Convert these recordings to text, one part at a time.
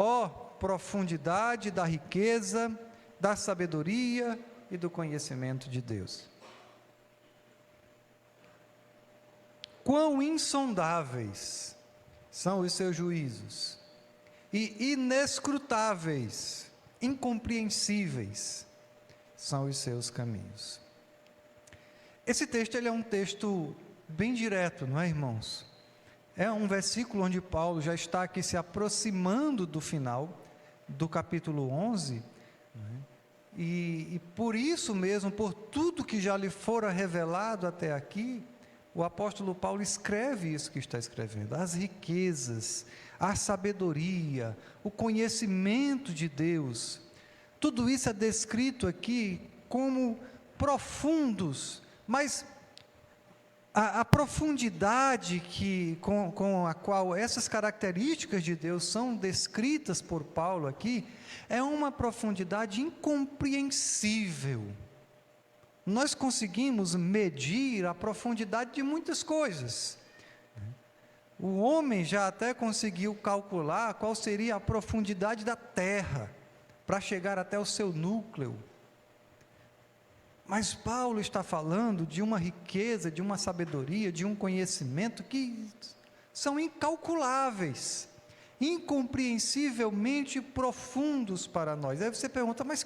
Ó profundidade da riqueza, da sabedoria e do conhecimento de Deus. Quão insondáveis são os seus juízos, e inescrutáveis, incompreensíveis são os seus caminhos. Esse texto ele é um texto bem direto, não é, irmãos? É um versículo onde Paulo já está aqui se aproximando do final do capítulo 11, e por isso mesmo, por tudo que já lhe fora revelado até aqui, o apóstolo Paulo escreve isso que está escrevendo: as riquezas, a sabedoria, o conhecimento de Deus, tudo isso é descrito aqui como profundos, mas a profundidade com a qual essas características de Deus são descritas por Paulo aqui, é uma profundidade incompreensível. Nós conseguimos medir a profundidade de muitas coisas. O homem já até conseguiu calcular qual seria a profundidade da terra, para chegar até o seu núcleo. Mas Paulo está falando de uma riqueza, de uma sabedoria, de um conhecimento que são incalculáveis, incompreensivelmente profundos para nós. Aí você pergunta, mas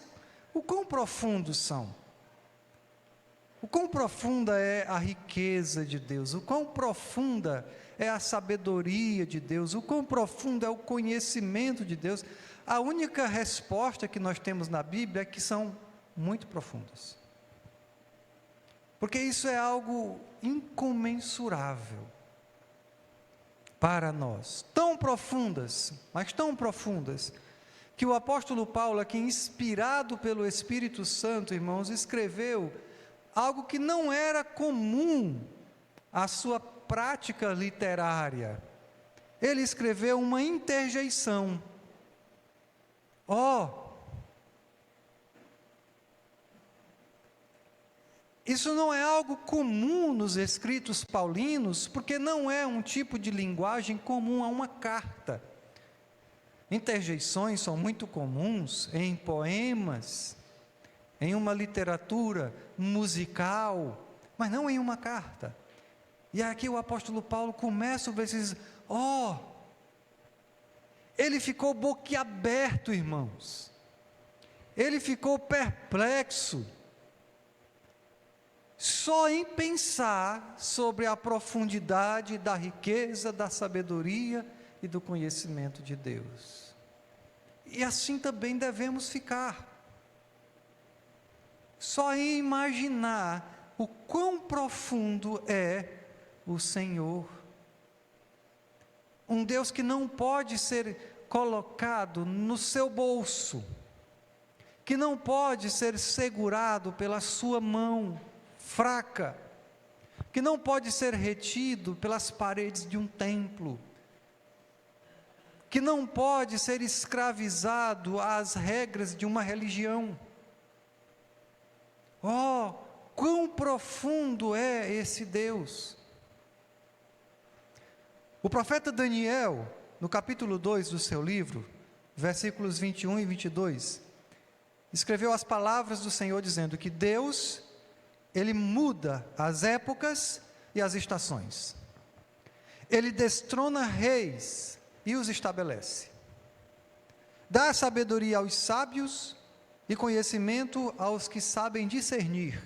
o quão profundos são? O quão profunda é a riqueza de Deus? O quão profunda é a sabedoria de Deus? O quão profundo é o conhecimento de Deus? A única resposta que nós temos na Bíblia é que são muito profundas. Porque isso é algo incomensurável para nós. Tão profundas, mas tão profundas, que o apóstolo Paulo, aqui inspirado pelo Espírito Santo, irmãos, escreveu algo que não era comum à sua prática literária. Ele escreveu uma interjeição. Isso não é algo comum nos escritos paulinos, porque não é um tipo de linguagem comum a uma carta. Interjeições são muito comuns em poemas, em uma literatura musical, mas não em uma carta. E aqui o apóstolo Paulo começa o versículo, ele ficou boquiaberto, irmãos, ele ficou perplexo, só em pensar sobre a profundidade da riqueza, da sabedoria e do conhecimento de Deus. E assim também devemos ficar. Só em imaginar o quão profundo é o Senhor. Um Deus que não pode ser colocado no seu bolso, que não pode ser segurado pela sua mão fraca, que não pode ser retido pelas paredes de um templo, que não pode ser escravizado às regras de uma religião. Quão profundo é esse Deus! O profeta Daniel, no capítulo 2 do seu livro, versículos 21 e 22, escreveu as palavras do Senhor dizendo que Deus, Ele muda as épocas e as estações. Ele destrona reis e os estabelece. Dá sabedoria aos sábios e conhecimento aos que sabem discernir.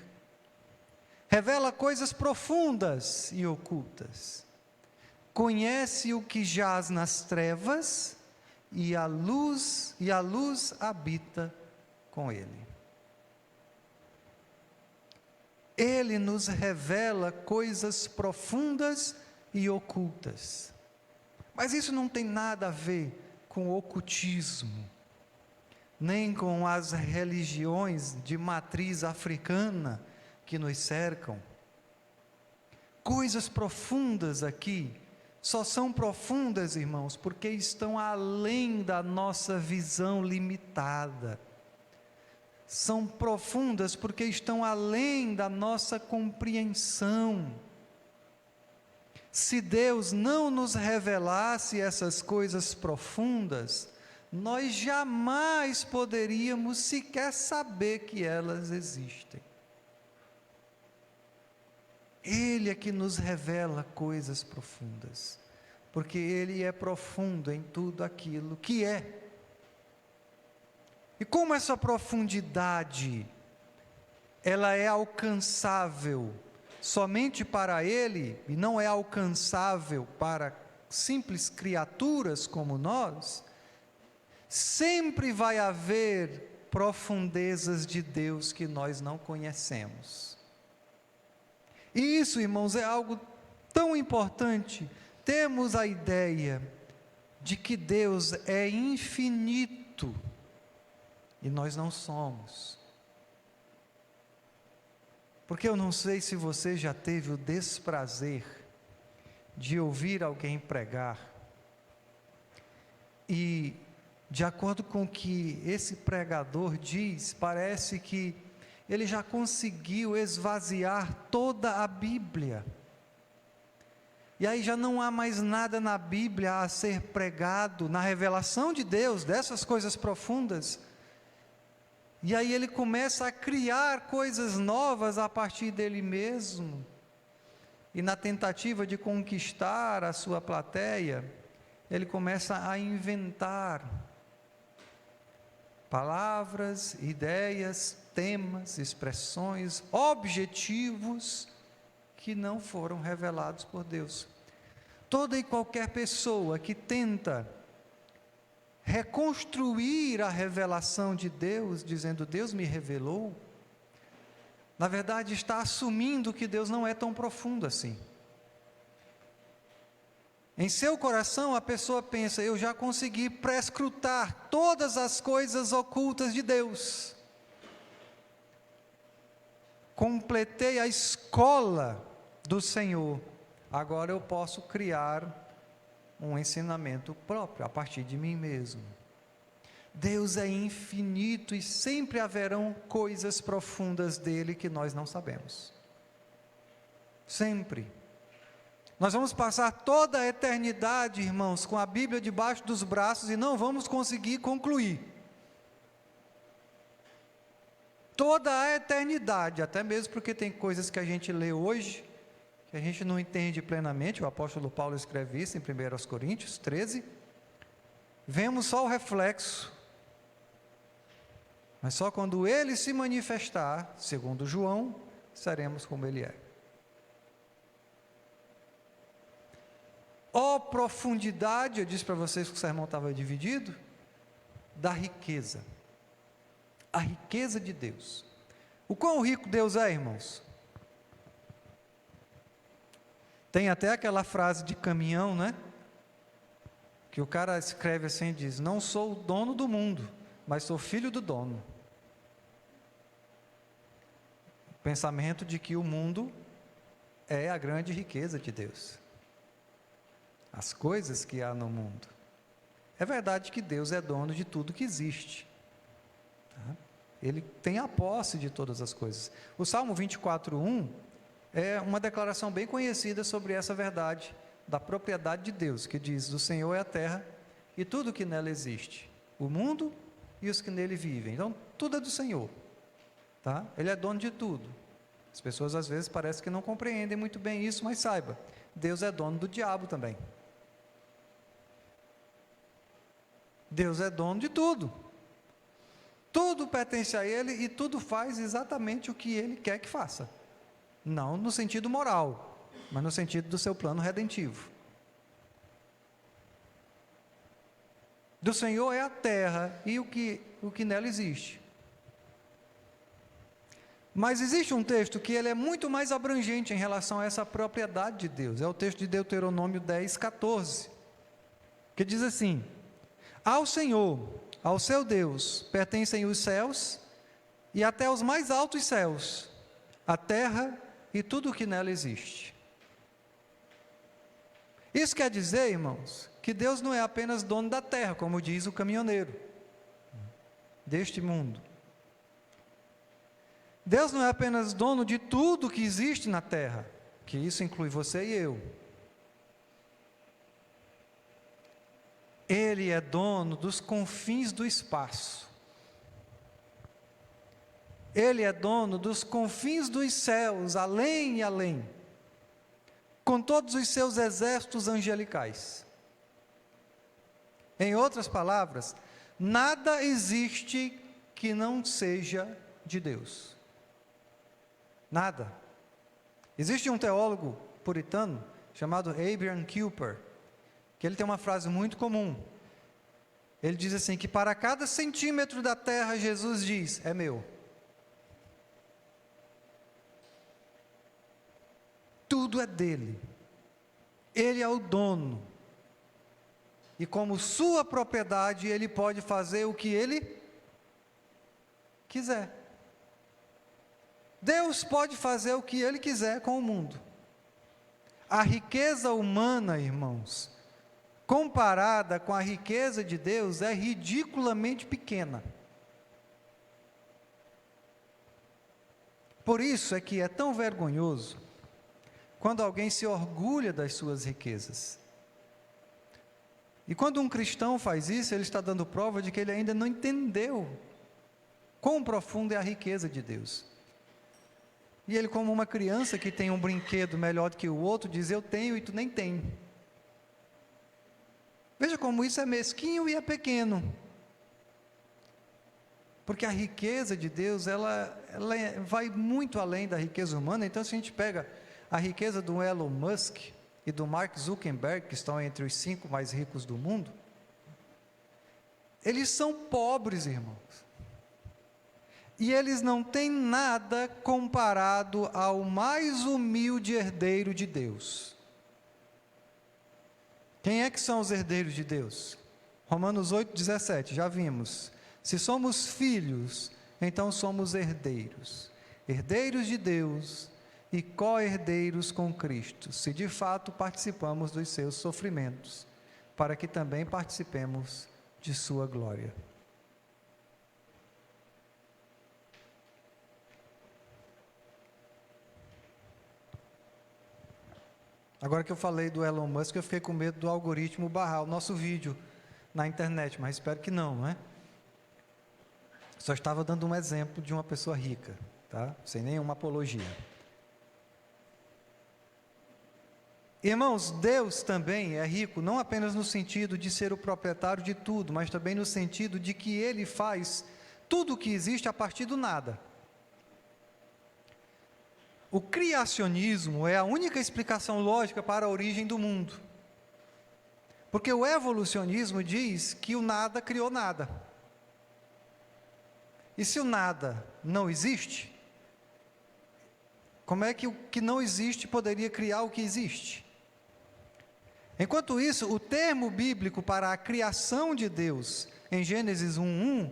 Revela coisas profundas e ocultas. Conhece o que jaz nas trevas e a luz habita com ele. Ele nos revela coisas profundas e ocultas. Mas isso não tem nada a ver com o ocultismo, nem com as religiões de matriz africana que nos cercam. Coisas profundas aqui, só são profundas, irmãos, porque estão além da nossa visão limitada. São profundas porque estão além da nossa compreensão. Se Deus não nos revelasse essas coisas profundas, nós jamais poderíamos sequer saber que elas existem. Ele é que nos revela coisas profundas, porque Ele é profundo em tudo aquilo que é. E como essa profundidade, ela é alcançável somente para Ele, e não é alcançável para simples criaturas como nós, sempre vai haver profundezas de Deus que nós não conhecemos. E isso, irmãos, é algo tão importante. Temos a ideia de que Deus é infinito e nós não somos. Porque eu não sei se você já teve o desprazer de ouvir alguém pregar e, de acordo com o que esse pregador diz, parece que ele já conseguiu esvaziar toda a Bíblia. E aí já não há mais nada na Bíblia a ser pregado, na revelação de Deus, dessas coisas profundas. E aí ele começa a criar coisas novas a partir dele mesmo. E na tentativa de conquistar a sua plateia, ele começa a inventar palavras, ideias, temas, expressões, objetivos que não foram revelados por Deus. Toda e qualquer pessoa que tenta reconstruir a revelação de Deus, dizendo Deus me revelou, na verdade está assumindo que Deus não é tão profundo assim. Em seu coração a pessoa pensa, eu já consegui prescrutar todas as coisas ocultas de Deus, completei a escola do Senhor, agora eu posso criar um ensinamento próprio, a partir de mim mesmo. Deus é infinito e sempre haverão coisas profundas dele que nós não sabemos. Sempre. Nós vamos passar toda a eternidade, irmãos, com a Bíblia debaixo dos braços e não vamos conseguir concluir. Toda a eternidade, até mesmo porque tem coisas que a gente lê hoje, que a gente não entende plenamente. O apóstolo Paulo escreve isso em 1 Coríntios 13, vemos só o reflexo, mas só quando ele se manifestar, segundo João, seremos como ele é. Ó profundidade, eu disse para vocês que o sermão estava dividido, da riqueza, a riqueza de Deus. O quão rico Deus é, irmãos? Tem até aquela frase de caminhão, né? Que o cara escreve assim e diz, não sou o dono do mundo, mas sou filho do dono. O pensamento de que o mundo é a grande riqueza de Deus. As coisas que há no mundo. É verdade que Deus é dono de tudo que existe. Tá? Ele tem a posse de todas as coisas. O Salmo 24:1 é uma declaração bem conhecida sobre essa verdade da propriedade de Deus, que diz, do Senhor é a terra e tudo que nela existe, o mundo e os que nele vivem. Então, tudo é do Senhor, tá? Ele é dono de tudo. As pessoas às vezes parecem que não compreendem muito bem isso, mas saiba, Deus é dono do diabo também. Deus é dono de tudo. Tudo pertence a Ele e tudo faz exatamente o que Ele quer que faça. Não no sentido moral, mas no sentido do seu plano redentivo. Do Senhor é a terra e o que nela existe. Mas existe um texto que ele é muito mais abrangente em relação a essa propriedade de Deus. É o texto de Deuteronômio 10:14, que diz assim: ao Senhor, ao seu Deus, pertencem os céus e até os mais altos céus, a terra e tudo o que nela existe. Isso quer dizer, irmãos, que Deus não é apenas dono da terra, como diz o caminhoneiro, deste mundo. Deus não é apenas dono de tudo que existe na terra, que isso inclui você e eu. Ele é dono dos confins do espaço. Ele é dono dos confins dos céus, além e além, com todos os seus exércitos angelicais. Em outras palavras, nada existe que não seja de Deus. Nada. Existe um teólogo puritano chamado Abraham Kuyper, que ele tem uma frase muito comum. Ele diz assim, que para cada centímetro da terra, Jesus diz, é meu. Tudo é dele. Ele é o dono. E como sua propriedade, ele pode fazer o que ele quiser. Deus pode fazer o que ele quiser com o mundo. A riqueza humana, irmãos, comparada com a riqueza de Deus, é ridiculamente pequena. Por isso é que é tão vergonhoso quando alguém se orgulha das suas riquezas. E quando um cristão faz isso, ele está dando prova de que ele ainda não entendeu quão profunda é a riqueza de Deus. E ele, como uma criança que tem um brinquedo melhor do que o outro, diz, eu tenho e tu nem tem. Veja como isso é mesquinho e é pequeno. Porque a riqueza de Deus, ela vai muito além da riqueza humana. Então, se a gente pega a riqueza do Elon Musk e do Mark Zuckerberg, que estão entre os 5 mais ricos do mundo, eles são pobres, irmãos. E eles não têm nada comparado ao mais humilde herdeiro de Deus. Quem é que são os herdeiros de Deus? Romanos 8,17, já vimos. Se somos filhos, então somos herdeiros. Herdeiros de Deus e co-herdeiros com Cristo, se de fato participamos dos seus sofrimentos, para que também participemos de sua glória. Agora que eu falei do Elon Musk, eu fiquei com medo do algoritmo barrar o nosso vídeo na internet, mas espero que não, né? Só estava dando um exemplo de uma pessoa rica, tá? Sem nenhuma apologia. Irmãos, Deus também é rico, não apenas no sentido de ser o proprietário de tudo, mas também no sentido de que Ele faz tudo o que existe a partir do nada. O criacionismo é a única explicação lógica para a origem do mundo. Porque o evolucionismo diz que o nada criou nada. E se o nada não existe, como é que o que não existe poderia criar o que existe? Enquanto isso, o termo bíblico para a criação de Deus, em Gênesis 1:1,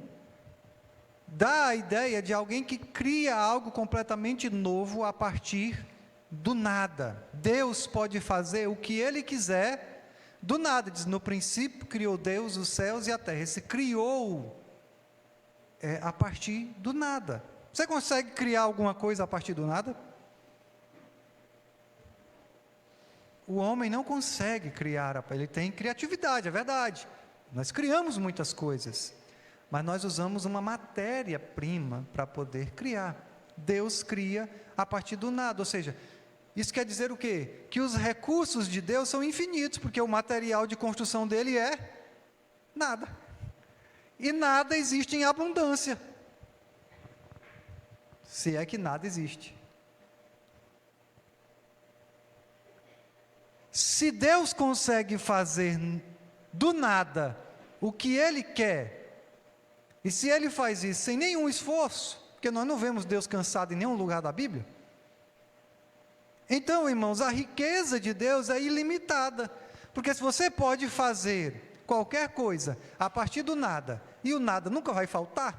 dá a ideia de alguém que cria algo completamente novo a partir do nada. Deus pode fazer o que Ele quiser do nada. Diz, no princípio criou Deus os céus e a terra. Ele se criou a partir do nada. Você consegue criar alguma coisa a partir do nada? O homem não consegue criar, ele tem criatividade, é verdade. Nós criamos muitas coisas, mas nós usamos uma matéria-prima para poder criar. Deus cria a partir do nada, ou seja, isso quer dizer o quê? Que os recursos de Deus são infinitos, porque o material de construção dele é nada. E nada existe em abundância. Se é que nada existe. Se Deus consegue fazer do nada o que Ele quer, e se Ele faz isso sem nenhum esforço, porque nós não vemos Deus cansado em nenhum lugar da Bíblia, então, irmãos, a riqueza de Deus é ilimitada, porque se você pode fazer qualquer coisa a partir do nada, e o nada nunca vai faltar,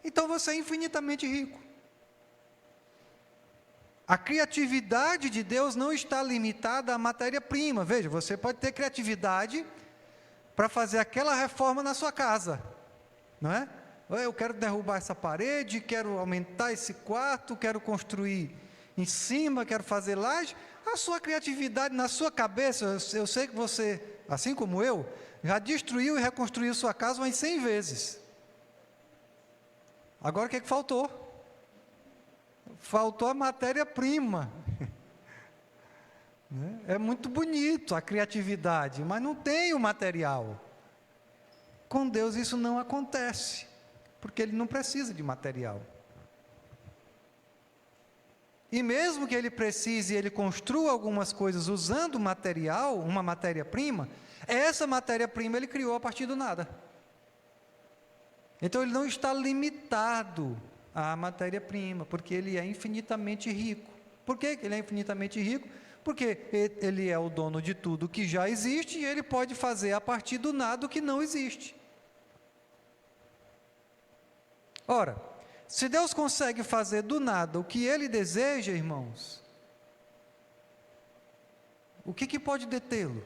então você é infinitamente rico. A criatividade de Deus não está limitada à matéria-prima. Veja, você pode ter criatividade para fazer aquela reforma na sua casa, não é? Eu quero derrubar essa parede, quero aumentar esse quarto, quero construir em cima, quero fazer laje. A sua criatividade na sua cabeça, eu sei que você assim como eu, já destruiu e reconstruiu sua casa umas 100 vezes. Agora o que faltou? Faltou a matéria-prima. É muito bonito a criatividade, mas não tem o material. Com Deus isso não acontece, porque Ele não precisa de material. E mesmo que Ele precise, Ele construa algumas coisas usando material, uma matéria-prima, essa matéria-prima Ele criou a partir do nada. Então Ele não está limitado à matéria-prima, porque Ele é infinitamente rico. Por que Ele é infinitamente rico? Porque Ele é o dono de tudo que já existe e Ele pode fazer a partir do nada o que não existe. Ora, se Deus consegue fazer do nada o que Ele deseja, irmãos, o que pode detê-lo?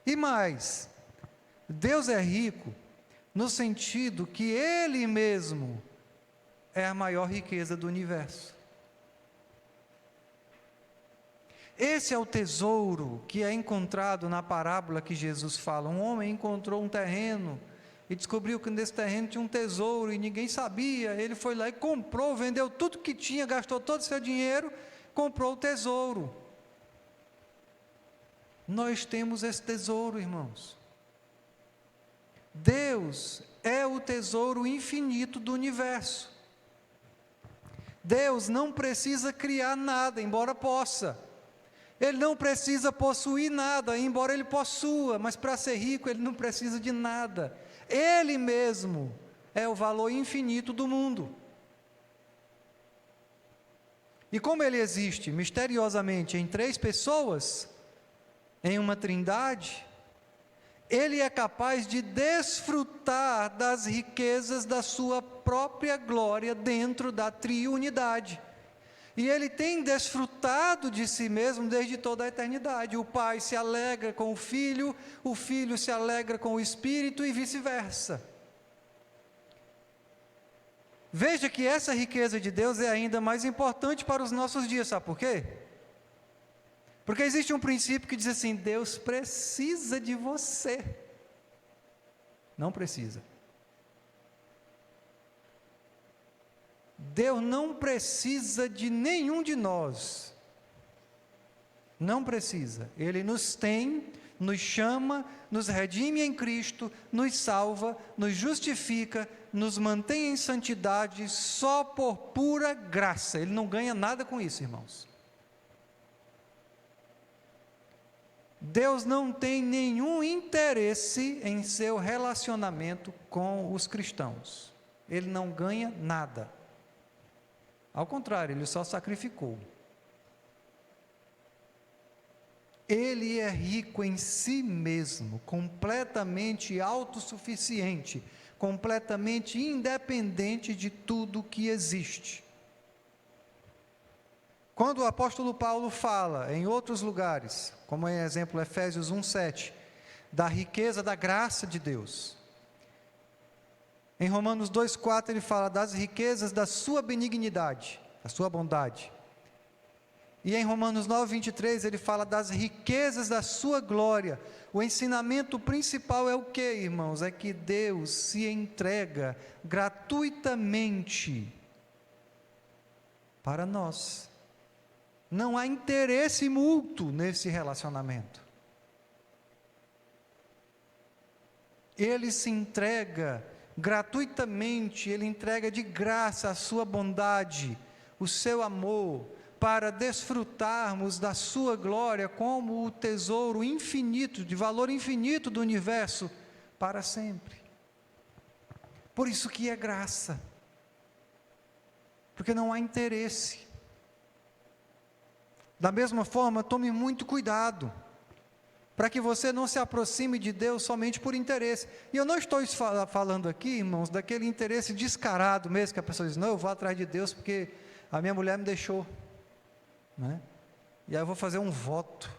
E mais, Deus é rico no sentido que Ele mesmo é a maior riqueza do universo. Esse é o tesouro que é encontrado na parábola que Jesus fala. Um homem encontrou um terreno e descobriu que nesse terreno tinha um tesouro e ninguém sabia. Ele foi lá e comprou, vendeu tudo que tinha, gastou todo o seu dinheiro, comprou o tesouro. Nós temos esse tesouro, irmãos. Deus é o tesouro infinito do universo. Deus não precisa criar nada, embora possa. Ele não precisa possuir nada, embora Ele possua, mas para ser rico Ele não precisa de nada. Ele mesmo é o valor infinito do mundo. E como Ele existe misteriosamente em 3 pessoas, em uma trindade, Ele é capaz de desfrutar das riquezas da sua própria glória dentro da triunidade. E Ele tem desfrutado de si mesmo desde toda a eternidade. O Pai se alegra com o Filho se alegra com o Espírito e vice-versa. Veja que essa riqueza de Deus é ainda mais importante para os nossos dias, sabe por quê? Porque existe um princípio que diz assim: Deus precisa de você. Não precisa. Deus não precisa de nenhum de nós. Não precisa. Ele nos tem, nos chama, nos redime em Cristo, nos salva, nos justifica, nos mantém em santidade só por pura graça. Ele não ganha nada com isso, irmãos. Deus não tem nenhum interesse em seu relacionamento com os cristãos. Ele não ganha nada. Ao contrário, Ele só sacrificou. Ele é rico em si mesmo, completamente autossuficiente, completamente independente de tudo que existe. Quando o apóstolo Paulo fala em outros lugares, como em exemplo Efésios 1:7, da riqueza da graça de Deus, em Romanos 2:4 ele fala das riquezas da sua benignidade, da sua bondade. E em Romanos 9:23 ele fala das riquezas da sua glória. O ensinamento principal é o que, irmãos? É que Deus se entrega gratuitamente para nós. Não há interesse mútuo nesse relacionamento. Ele se entrega gratuitamente, Ele entrega de graça a sua bondade, o seu amor, para desfrutarmos da sua glória como o tesouro infinito, de valor infinito do universo, para sempre. Por isso que é graça, porque não há interesse. Da mesma forma, tome muito cuidado, para que você não se aproxime de Deus somente por interesse. E eu não estou falando aqui, irmãos, daquele interesse descarado mesmo, que a pessoa diz: não, eu vou atrás de Deus porque a minha mulher me deixou, né? E aí eu vou fazer um voto,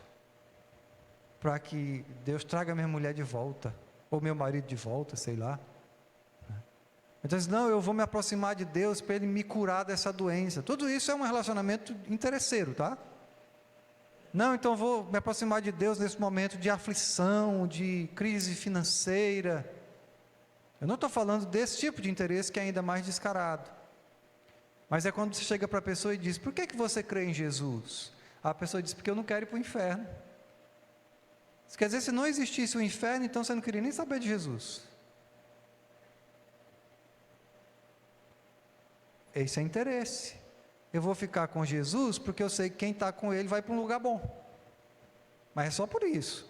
para que Deus traga minha mulher de volta, ou meu marido de volta, sei lá. Então diz: não, eu vou me aproximar de Deus para Ele me curar dessa doença. Tudo isso é um relacionamento interesseiro, tá? Não, então vou me aproximar de Deus nesse momento de aflição, de crise financeira. Eu não estou falando desse tipo de interesse que é ainda mais descarado. Mas é quando você chega para a pessoa e diz: por que você crê em Jesus? A pessoa diz: porque eu não quero ir para o inferno. Isso quer dizer, se não existisse o inferno, então você não queria nem saber de Jesus. Esse é interesse. Eu vou ficar com Jesus porque eu sei que quem está com Ele vai para um lugar bom. Mas é só por isso.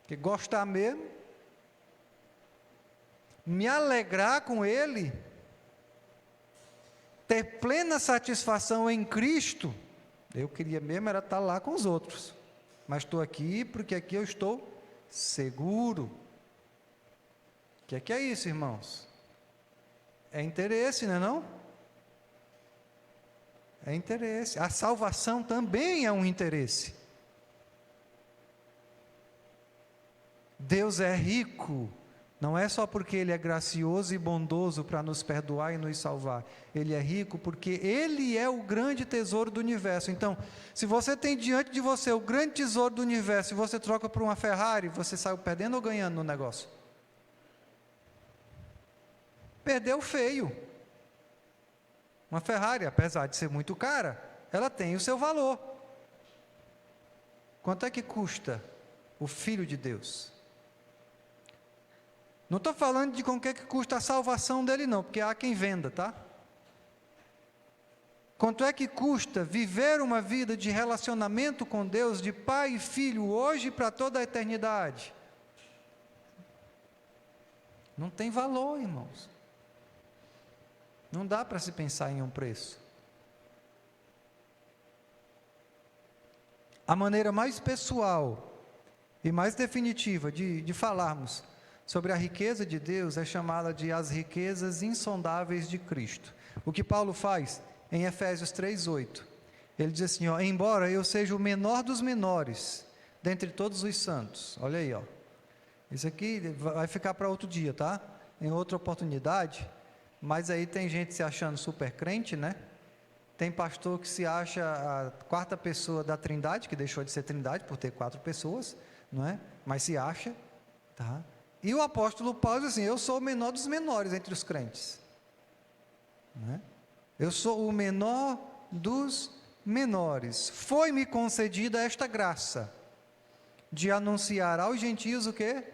Porque gostar mesmo, me alegrar com Ele, ter plena satisfação em Cristo, eu queria mesmo era estar lá com os outros. Mas estou aqui porque aqui eu estou seguro. O que é isso, irmãos? É interesse, não é não? É interesse. A salvação também é um interesse. Deus é rico, não é só porque Ele é gracioso e bondoso para nos perdoar e nos salvar. Ele é rico porque Ele é o grande tesouro do universo. Então, se você tem diante de você o grande tesouro do universo e você troca por uma Ferrari, você saiu perdendo ou ganhando no negócio? Perdeu feio. Uma Ferrari, apesar de ser muito cara, ela tem o seu valor. Quanto é que custa o Filho de Deus? Não estou falando de quanto é que custa a salvação dele não, porque há quem venda, tá? Quanto é que custa viver uma vida de relacionamento com Deus, de pai e filho, hoje e para toda a eternidade? Não tem valor, irmãos. Não dá para se pensar em um preço. A maneira mais pessoal e mais definitiva de falarmos sobre a riqueza de Deus é chamada de as riquezas insondáveis de Cristo. O que Paulo faz em Efésios 3:8, ele diz assim, ó: embora eu seja o menor dos menores, dentre todos os santos. Olha aí, ó. Isso aqui vai ficar para outro dia, tá? Em outra oportunidade. Mas aí tem gente se achando super crente, né? Tem pastor que se acha a quarta pessoa da Trindade, que deixou de ser Trindade por ter 4 pessoas, não é? Mas se acha, tá? E o apóstolo Paulo diz assim: eu sou o menor dos menores entre os crentes, não é? Eu sou o menor dos menores. Foi-me concedida esta graça de anunciar aos gentios o quê?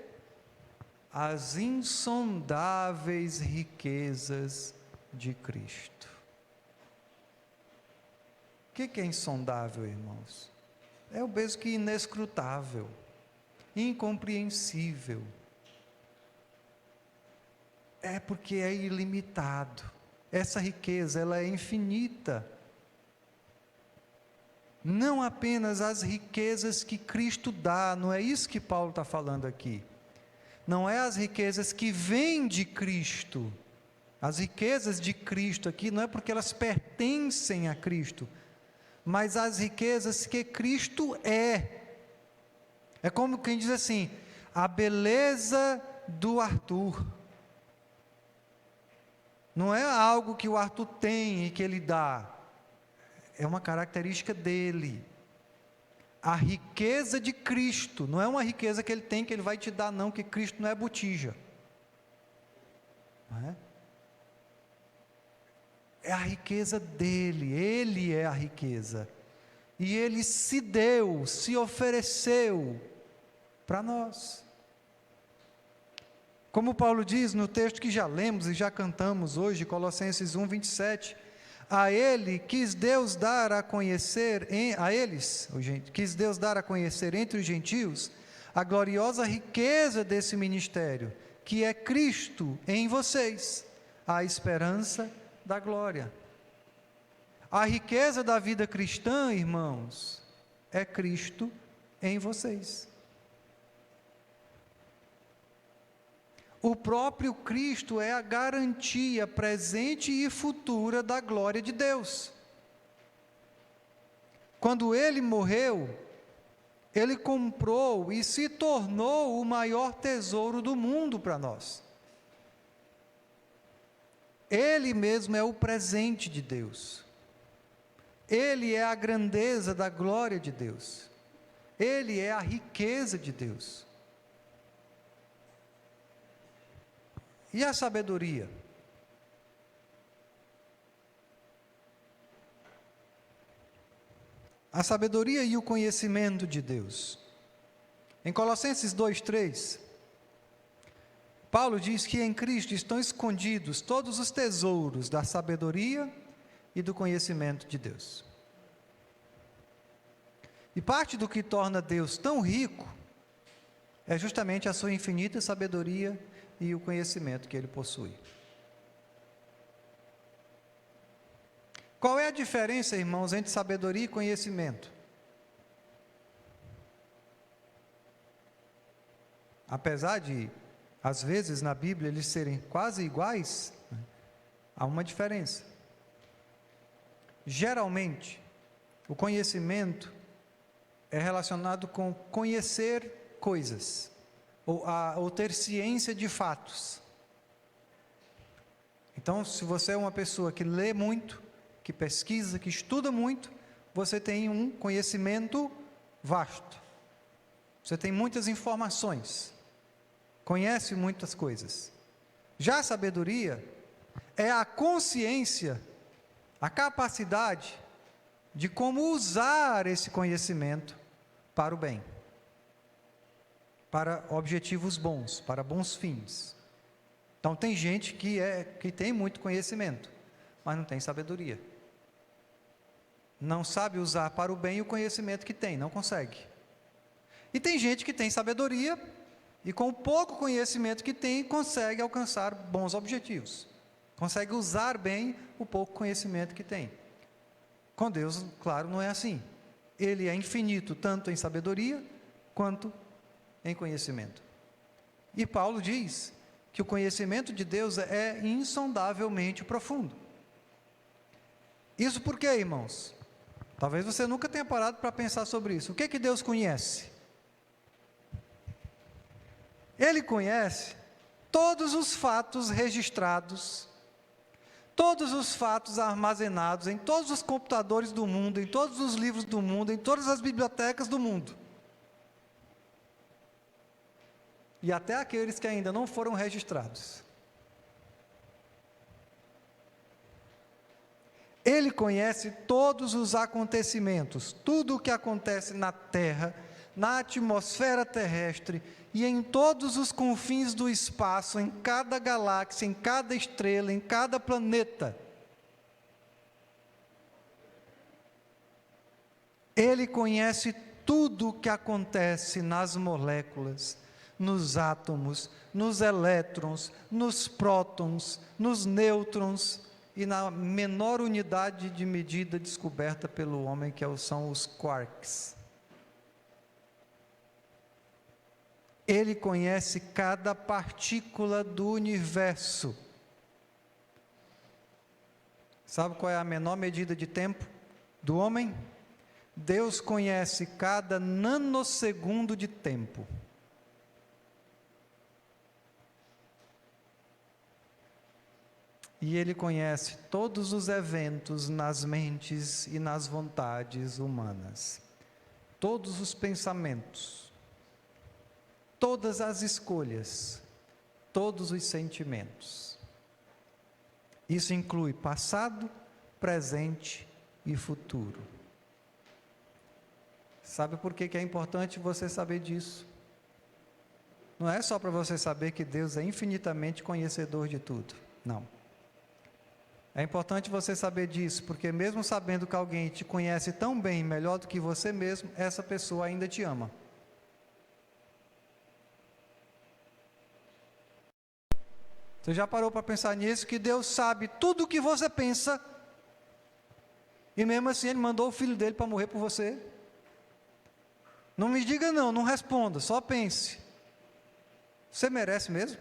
As insondáveis riquezas de Cristo. O que é insondável, irmãos? É o mesmo que inescrutável, incompreensível. É porque é ilimitado. Essa riqueza, ela é infinita. Não apenas as riquezas que Cristo dá, não é isso que Paulo está falando aqui. Não é as riquezas que vêm de Cristo. As riquezas de Cristo aqui não é porque elas pertencem a Cristo, mas as riquezas que Cristo é. É como quem diz assim: a beleza do Arthur. Não é algo que o Arthur tem e que ele dá. É uma característica dele. A riqueza de Cristo, não é uma riqueza que ele tem, que ele vai te dar não, que Cristo não é botija. Não é? É a riqueza dele, ele é a riqueza. E ele se deu, se ofereceu para nós. Como Paulo diz no texto que já lemos e já cantamos hoje, Colossenses 1:27, a ele quis Deus dar a conhecer, quis Deus dar a conhecer entre os gentios a gloriosa riqueza desse ministério, que é Cristo em vocês, a esperança da glória. A riqueza da vida cristã, irmãos, é Cristo em vocês. O próprio Cristo é a garantia presente e futura da glória de Deus. Quando Ele morreu, Ele comprou e se tornou o maior tesouro do mundo para nós. Ele mesmo é o presente de Deus. Ele é a grandeza da glória de Deus. Ele é a riqueza de Deus. E a sabedoria? A sabedoria e o conhecimento de Deus. Em Colossenses 2:3, Paulo diz que em Cristo estão escondidos todos os tesouros da sabedoria e do conhecimento de Deus. E parte do que torna Deus tão rico é justamente a sua infinita sabedoria e o conhecimento que ele possui. Qual é a diferença, irmãos, entre sabedoria e conhecimento? Apesar de, às vezes, na Bíblia eles serem quase iguais, há uma diferença. Geralmente, o conhecimento é relacionado com conhecer coisas, ou ter ciência de fatos. Então, se você é uma pessoa que lê muito, que pesquisa, que estuda muito, você tem um conhecimento vasto. Você tem muitas informações, conhece muitas coisas. Já a sabedoria é a consciência, a capacidade de como usar esse conhecimento para o bem, para objetivos bons, para bons fins. Então tem gente que tem muito conhecimento, mas não tem sabedoria. Não sabe usar para o bem o conhecimento que tem, não consegue. E tem gente que tem sabedoria e com o pouco conhecimento que tem, consegue alcançar bons objetivos. Consegue usar bem o pouco conhecimento que tem. Com Deus, claro, não é assim. Ele é infinito, tanto em sabedoria, quanto em conhecimento. E Paulo diz que o conhecimento de Deus é insondavelmente profundo. Isso por quê, irmãos? Talvez você nunca tenha parado para pensar sobre isso. O que é que Deus conhece? Ele conhece todos os fatos registrados, todos os fatos armazenados em todos os computadores do mundo, em todos os livros do mundo, em todas as bibliotecas do mundo. E até aqueles que ainda não foram registrados. Ele conhece todos os acontecimentos, tudo o que acontece na Terra, na atmosfera terrestre e em todos os confins do espaço, em cada galáxia, em cada estrela, em cada planeta. Ele conhece tudo o que acontece nas moléculas, nos átomos, nos elétrons, nos prótons, nos nêutrons e na menor unidade de medida descoberta pelo homem, que são os quarks. Ele conhece cada partícula do universo. Sabe qual é a menor medida de tempo do homem? Deus conhece cada nanosegundo de tempo. E Ele conhece todos os eventos nas mentes e nas vontades humanas. Todos os pensamentos, todas as escolhas, todos os sentimentos. Isso inclui passado, presente e futuro. Sabe por que é importante você saber disso? Não é só para você saber que Deus é infinitamente conhecedor de tudo. Não. É importante você saber disso, porque mesmo sabendo que alguém te conhece tão bem, melhor do que você mesmo, essa pessoa ainda te ama. Você já parou para pensar nisso? Que Deus sabe tudo o que você pensa, e mesmo assim Ele mandou o Filho dele para morrer por você? Não me diga não, não responda, só pense. Você merece mesmo?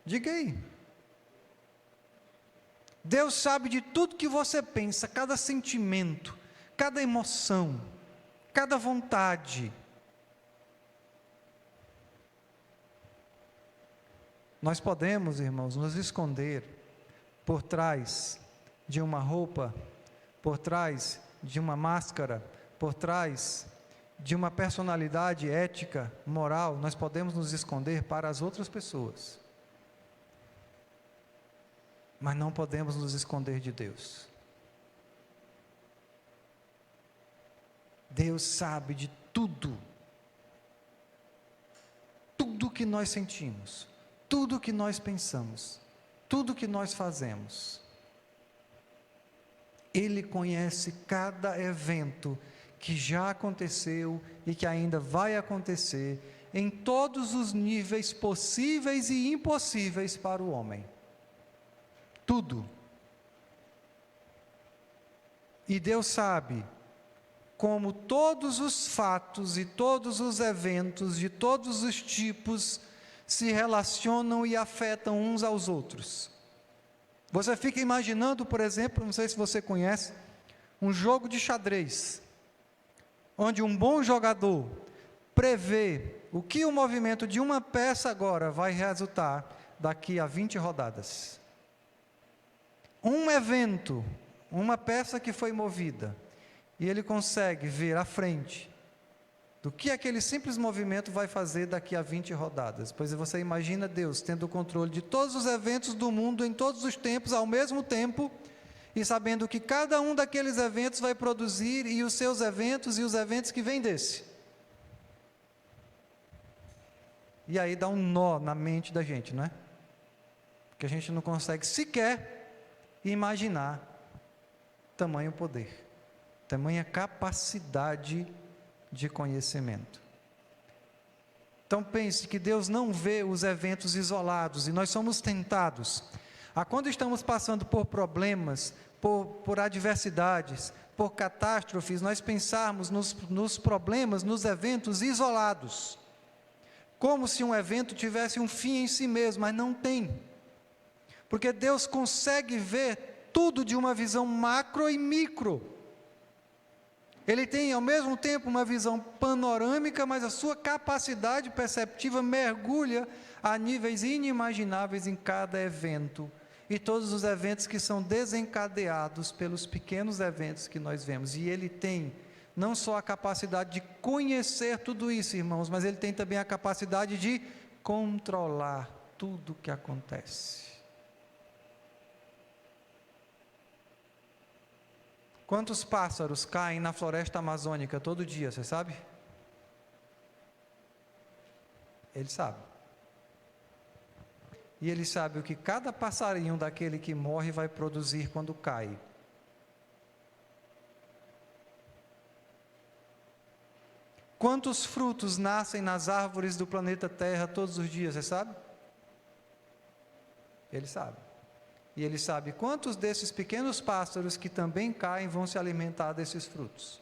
Diga aí. Deus sabe de tudo que você pensa, cada sentimento, cada emoção, cada vontade. Nós podemos, irmãos, nos esconder por trás de uma roupa, por trás de uma máscara, por trás de uma personalidade ética, moral, nós podemos nos esconder para as outras pessoas. Mas não podemos nos esconder de Deus. Deus sabe de tudo. Tudo que nós sentimos, tudo que nós pensamos, tudo que nós fazemos. Ele conhece cada evento que já aconteceu e que ainda vai acontecer, em todos os níveis possíveis e impossíveis para o homem. Tudo. E Deus sabe como todos os fatos e todos os eventos de todos os tipos se relacionam e afetam uns aos outros. Você fica imaginando, por exemplo, não sei se você conhece, um jogo de xadrez, onde um bom jogador prevê o que o movimento de uma peça agora vai resultar daqui a 20 rodadas. Um evento, uma peça que foi movida, e ele consegue ver à frente do que aquele simples movimento vai fazer daqui a 20 rodadas. Pois você imagina Deus tendo o controle de todos os eventos do mundo em todos os tempos, ao mesmo tempo, e sabendo que cada um daqueles eventos vai produzir, e os seus eventos e os eventos que vêm desse. E aí dá um nó na mente da gente, não é? Porque a gente não consegue sequer imaginar tamanho poder. Tamanha capacidade de conhecimento. Então pense que Deus não vê os eventos isolados, e nós somos tentados a, quando estamos passando por problemas, por adversidades, por catástrofes, nós pensarmos nos problemas, nos eventos isolados, como se um evento tivesse um fim em si mesmo, mas não tem, porque Deus consegue ver tudo de uma visão macro e micro. Ele tem ao mesmo tempo uma visão panorâmica, mas a sua capacidade perceptiva mergulha a níveis inimagináveis em cada evento, e todos os eventos que são desencadeados pelos pequenos eventos que nós vemos. E ele tem não só a capacidade de conhecer tudo isso, irmãos, mas ele tem também a capacidade de controlar tudo o que acontece. Quantos pássaros caem na floresta amazônica todo dia, você sabe? Ele sabe. E ele sabe o que cada passarinho daquele que morre vai produzir quando cai. Quantos frutos nascem nas árvores do planeta Terra todos os dias, você sabe? Ele sabe. E ele sabe quantos desses pequenos pássaros que também caem vão se alimentar desses frutos.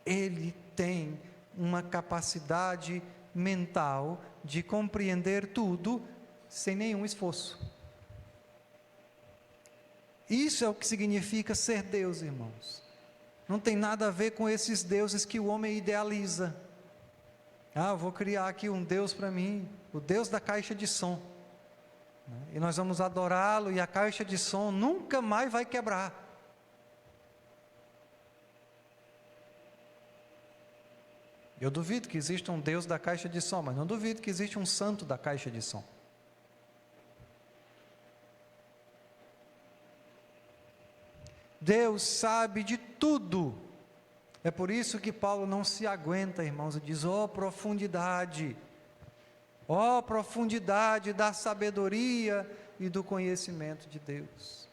Ele tem uma capacidade mental de compreender tudo sem nenhum esforço. Isso é o que significa ser Deus, irmãos. Não tem nada a ver com esses deuses que o homem idealiza. Eu vou criar aqui um Deus para mim, o Deus da caixa de som. E nós vamos adorá-lo, e a caixa de som nunca mais vai quebrar. Eu duvido que exista um Deus da caixa de som, mas não duvido que exista um santo da caixa de som. Deus sabe de tudo. É por isso que Paulo não se aguenta, irmãos, e diz: ó profundidade da sabedoria e do conhecimento de Deus.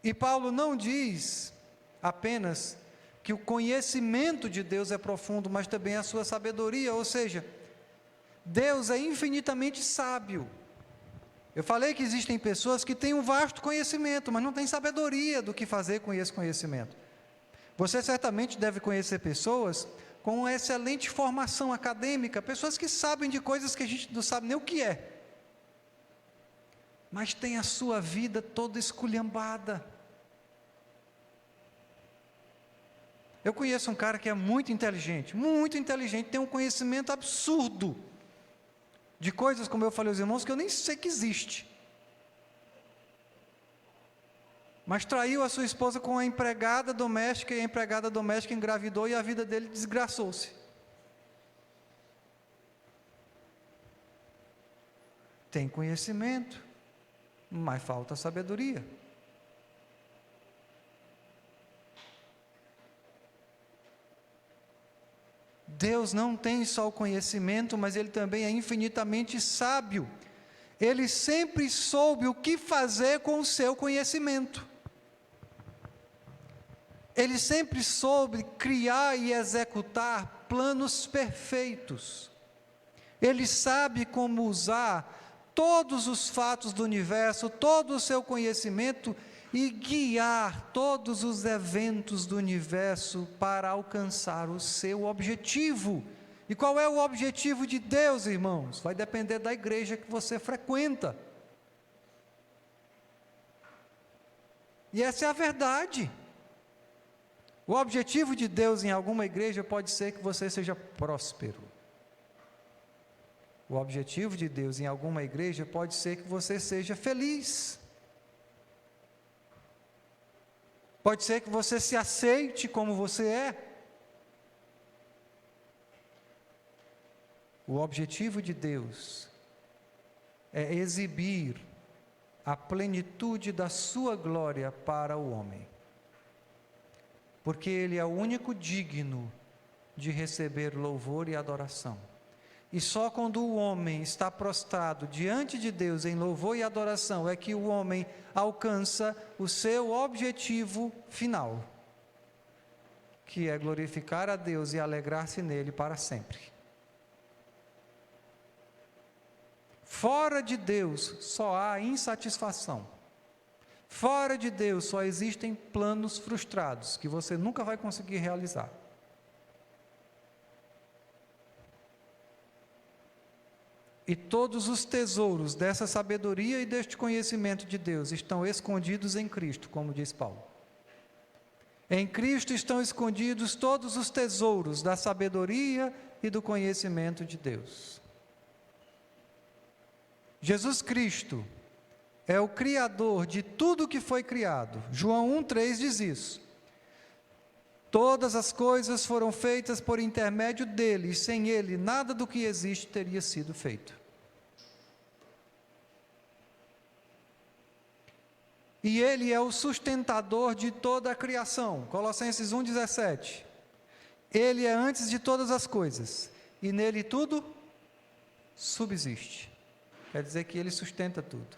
E Paulo não diz apenas que o conhecimento de Deus é profundo, mas também a sua sabedoria, ou seja, Deus é infinitamente sábio. Eu falei que existem pessoas que têm um vasto conhecimento, mas não têm sabedoria do que fazer com esse conhecimento. Você certamente deve conhecer pessoas com uma excelente formação acadêmica, pessoas que sabem de coisas que a gente não sabe nem o que é, mas tem a sua vida toda esculhambada. Eu conheço um cara que é muito inteligente, tem um conhecimento absurdo, de coisas, como eu falei aos irmãos, que eu nem sei que existe. mas traiu a sua esposa com a empregada doméstica, e a empregada doméstica engravidou e a vida dele desgraçou-se. Tem conhecimento, mas falta sabedoria. Deus não tem só o conhecimento, mas Ele também é infinitamente sábio. Ele sempre soube o que fazer com o seu conhecimento. Ele sempre soube criar e executar planos perfeitos. Ele sabe como usar todos os fatos do universo, todo o seu conhecimento e guiar todos os eventos do universo para alcançar o seu objetivo. E qual é o objetivo de Deus, irmãos? Vai depender da igreja que você frequenta. E essa é a verdade. O objetivo de Deus em alguma igreja pode ser que você seja próspero. O objetivo de Deus em alguma igreja pode ser que você seja feliz. Pode ser que você se aceite como você é. O objetivo de Deus é exibir a plenitude da sua glória para o homem. Porque Ele é o único digno de receber louvor e adoração. E só quando o homem está prostrado diante de Deus em louvor e adoração é que o homem alcança o seu objetivo final, que é glorificar a Deus e alegrar-se nele para sempre. Fora de Deus só há insatisfação. Fora de Deus só existem planos frustrados que você nunca vai conseguir realizar. E todos os tesouros dessa sabedoria e deste conhecimento de Deus estão escondidos em Cristo, como diz Paulo. Em Cristo estão escondidos todos os tesouros da sabedoria e do conhecimento de Deus. Jesus Cristo é o Criador de tudo que foi criado. João 1,3 diz isso. Todas as coisas foram feitas por intermédio dele, e sem ele nada do que existe teria sido feito. E ele é o sustentador de toda a criação. Colossenses 1,17. Ele é antes de todas as coisas, e nele tudo subsiste. Quer dizer que ele sustenta tudo.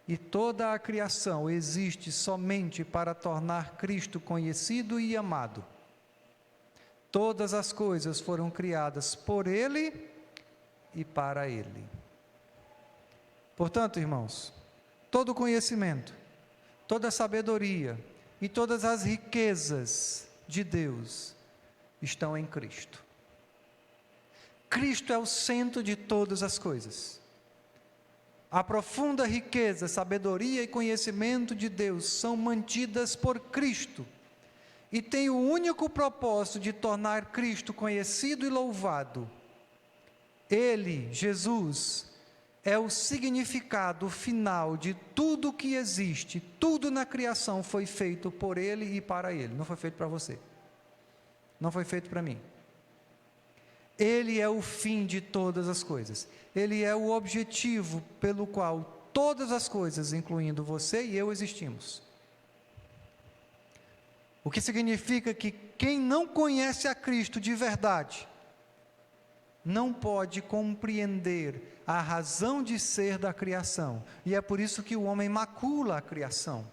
E toda a criação existe somente para tornar Cristo conhecido e amado. Todas as coisas foram criadas por Ele e para Ele. Portanto, irmãos, todo conhecimento, toda sabedoria e todas as riquezas de Deus estão em Cristo. Cristo é o centro de todas as coisas. A profunda riqueza, sabedoria e conhecimento de Deus são mantidas por Cristo e têm o único propósito de tornar Cristo conhecido e louvado. Ele, Jesus, é o significado final de tudo que existe. Tudo na criação foi feito por Ele e para Ele. Não foi feito para você. Não foi feito para mim. Ele é o fim de todas as coisas. Ele é o objetivo pelo qual todas as coisas, incluindo você e eu, existimos. O que significa que quem não conhece a Cristo de verdade, não pode compreender a razão de ser da criação. E é por isso que o homem macula a criação.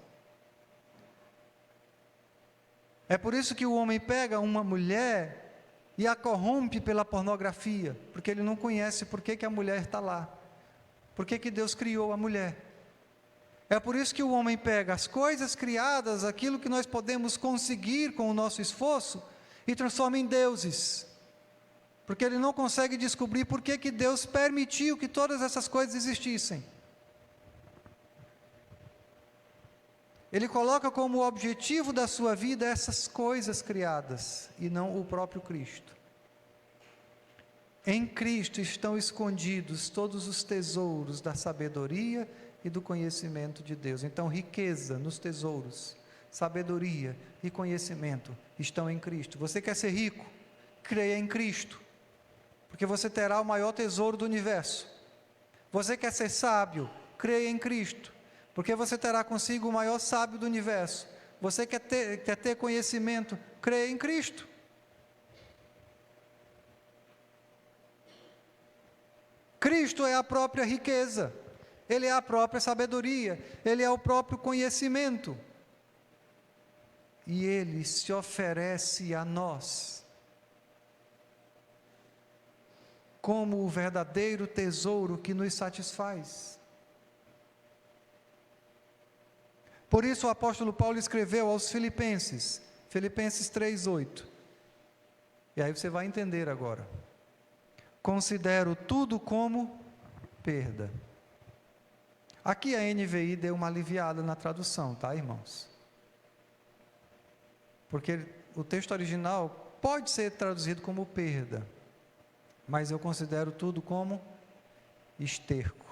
É por isso que o homem pega uma mulher e a corrompe pela pornografia, porque ele não conhece por que a mulher está lá, por que Deus criou a mulher. É por isso que o homem pega as coisas criadas, aquilo que nós podemos conseguir com o nosso esforço, e transforma em deuses, porque ele não consegue descobrir por que Deus permitiu que todas essas coisas existissem. Ele coloca como objetivo da sua vida essas coisas criadas, e não o próprio Cristo. Em Cristo estão escondidos todos os tesouros da sabedoria e do conhecimento de Deus. Então, riqueza nos tesouros, sabedoria e conhecimento estão em Cristo. Você quer ser rico? Creia em Cristo, porque você terá o maior tesouro do universo. Você quer ser sábio? Creia em Cristo, porque você terá consigo o maior sábio do universo. Você quer ter conhecimento? Creia em Cristo. Cristo é a própria riqueza, Ele é a própria sabedoria, Ele é o próprio conhecimento. E Ele se oferece a nós como o verdadeiro tesouro que nos satisfaz. Por isso o apóstolo Paulo escreveu aos Filipenses, Filipenses 3:8. E aí você vai entender agora. Considero tudo como perda. Aqui a NVI deu uma aliviada na tradução, tá, irmãos? Porque o texto original pode ser traduzido como perda, mas eu considero tudo como esterco.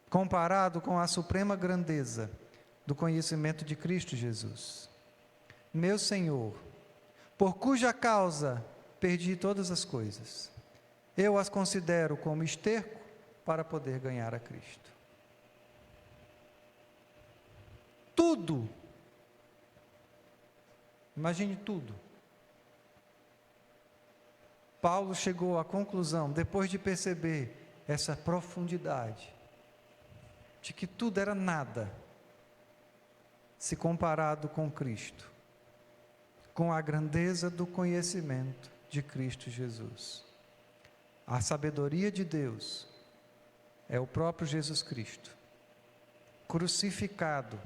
Comparado com a suprema grandeza do conhecimento de Cristo Jesus, meu Senhor, por cuja causa perdi todas as coisas, eu as considero como esterco para poder ganhar a Cristo. Tudo, imagine tudo. Paulo chegou à conclusão, depois de perceber essa profundidade, de que tudo era nada, se comparado com Cristo, com a grandeza do conhecimento de Cristo Jesus. A sabedoria de Deus é o próprio Jesus Cristo, crucificado,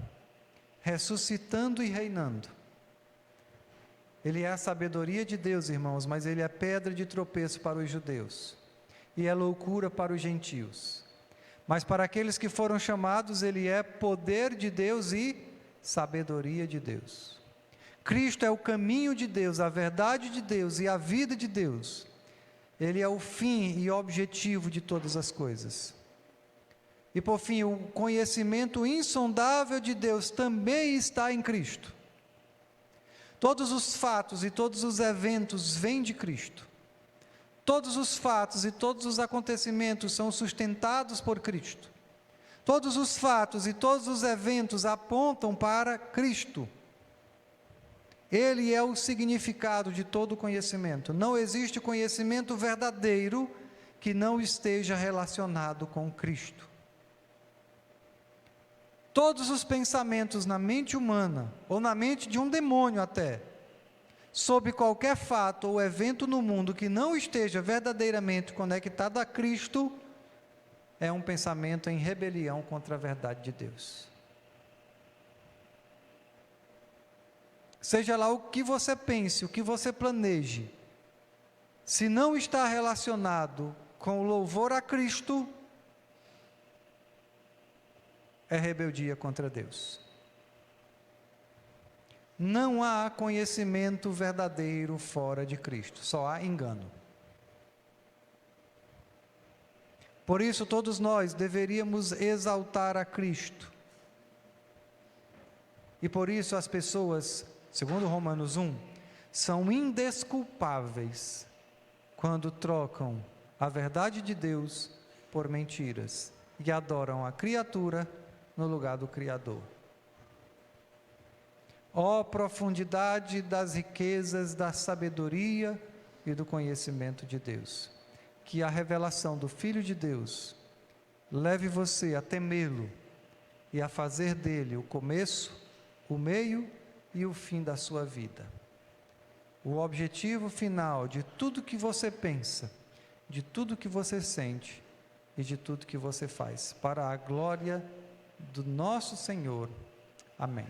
ressuscitando e reinando. Ele é a sabedoria de Deus, irmãos, mas ele é pedra de tropeço para os judeus e é loucura para os gentios. Mas para aqueles que foram chamados, ele é poder de Deus e sabedoria de Deus. Cristo é o caminho de Deus, a verdade de Deus e a vida de Deus. Ele é o fim e objetivo de todas as coisas. E por fim, o conhecimento insondável de Deus também está em Cristo. Todos os fatos e todos os eventos vêm de Cristo. Todos os fatos e todos os acontecimentos são sustentados por Cristo. Todos os fatos e todos os eventos apontam para Cristo. Ele é o significado de todo conhecimento. Não existe conhecimento verdadeiro que não esteja relacionado com Cristo. Todos os pensamentos na mente humana, ou na mente de um demônio até, sobre qualquer fato ou evento no mundo que não esteja verdadeiramente conectado a Cristo, é um pensamento em rebelião contra a verdade de Deus. Seja lá o que você pense, o que você planeje, se não está relacionado com o louvor a Cristo, é rebeldia contra Deus. Não há conhecimento verdadeiro fora de Cristo, só há engano. Por isso, todos nós deveríamos exaltar a Cristo. E por isso as pessoas, segundo Romanos 1, são indesculpáveis quando trocam a verdade de Deus por mentiras e adoram a criatura no lugar do Criador. Ó profundidade das riquezas da sabedoria e do conhecimento de Deus. Que a revelação do Filho de Deus leve você a temê-lo e a fazer dele o começo, o meio e o fim da sua vida. O objetivo final de tudo que você pensa, de tudo que você sente e de tudo que você faz, para a glória do nosso Senhor. Amém.